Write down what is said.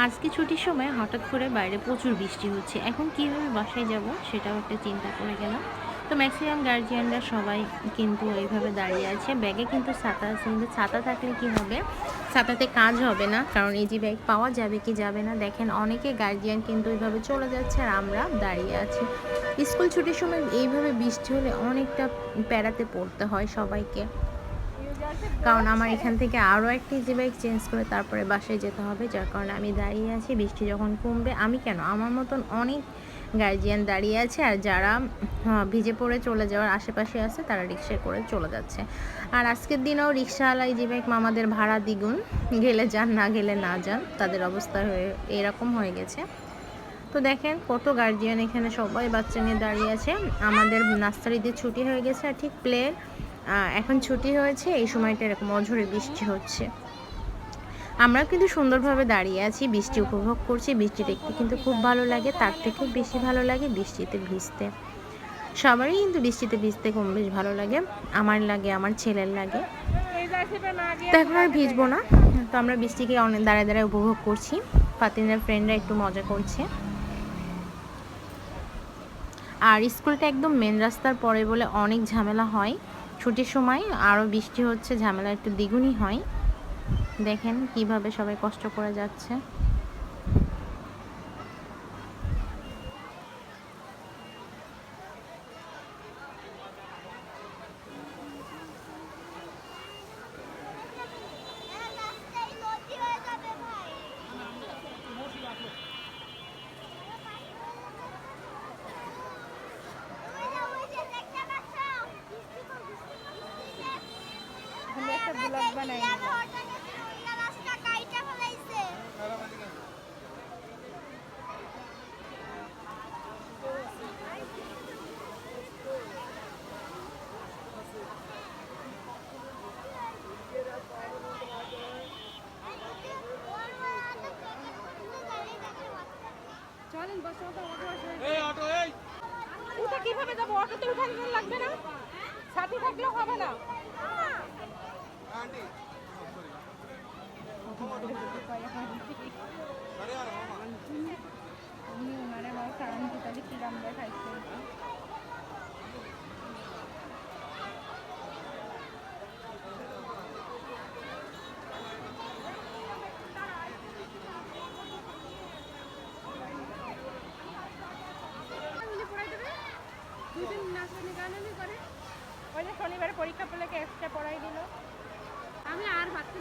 আজকে ছুটির সময় হঠাৎ করে বাইরে প্রচুর বৃষ্টি হচ্ছে। এখন কিভাবে বাসায় যাব সেটাও একটা চিন্তা করে গেলাম। তো ম্যাক্সিমাম গার্জিয়ানরা সবাই কিন্তু এইভাবে দাঁড়িয়ে আছে। ব্যাগে কিন্তু ছাতা আছে, কিন্তু ছাতা থাকলে কি হবে? ছাতাতে কাজ হবে না। কারণ ইজি ব্যাগ পাওয়া যাবে কি যাবে না। দেখেন অনেকে গার্জিয়ান কিন্তু এইভাবে চলে যাচ্ছে আর আমরা দাঁড়িয়ে আছি। স্কুল ছুটির সময় এইভাবে বৃষ্টি হলে অনেকটা প্যারাতে পড়তে হয় সবাইকে। কারণ আমার এখান থেকে আরও একটা ইজি বাইক চেঞ্জ করে তারপরে বাসায় যেতে হবে, যার কারণে আমি দাঁড়িয়ে আছি। বৃষ্টি যখন কমবে, আমি কেন, আমার মতন অনেক গার্জিয়ান দাঁড়িয়ে আছে আর যারা ভিজে পড়ে চলে যাওয়ার আশেপাশে আছে তারা রিক্সায় করে চলে যাচ্ছে। আর আজকের দিনেও রিক্সাওয়ালা ইজি বাইক মামাদের ভাড়া দ্বিগুণ, গেলে যান না গেলে না যান, তাদের অবস্থা হয়ে এরকম হয়ে গেছে। তো দেখেন কত গার্জিয়ান এখানে, সবাই বাচ্চা নিয়ে দাঁড়িয়ে আছে। আমাদের নার্সারিতে ছুটি হয়ে গেছে আর ঠিক প্লে এখন ছুটি হয়েছে, এই সময়টা এরকম অঝরে বৃষ্টি হচ্ছে। আমরা কিন্তু সুন্দরভাবে দাঁড়িয়ে আছি, বৃষ্টি উপভোগ করছি। বৃষ্টি দেখতে কিন্তু খুব ভালো লাগে, তার থেকেও বেশি ভালো লাগে বৃষ্টিতে ভিজতে। সবারই কিন্তু বৃষ্টিতে ভিজতে কম বেশ ভালো লাগে, আমার লাগে, আমার ছেলের লাগে। তো এখন আর ভিজবো না, তো আমরা বৃষ্টিকে অনেক দাঁড়ায় দাঁড়ায় উপভোগ করছি। ফাতিনের ফ্রেন্ডরা একটু মজা করছে। আর স্কুলটা একদম মেন রাস্তার পরে বলে অনেক ঝামেলা হয় ছুটির সময়, আরও বৃষ্টি হচ্ছে, ঝামেলা একটু দ্বিগুণই হয়। দেখেন কিভাবে সবাই কষ্ট করে যাচ্ছে। কিভাবে যাবো? অটোতে উঠানো লাগবে না, সাথী থাকলেও হবে না। ওই যে শনিবারে পরীক্ষা পেলে এক্সট্রা পড়াই দিল। আমি আর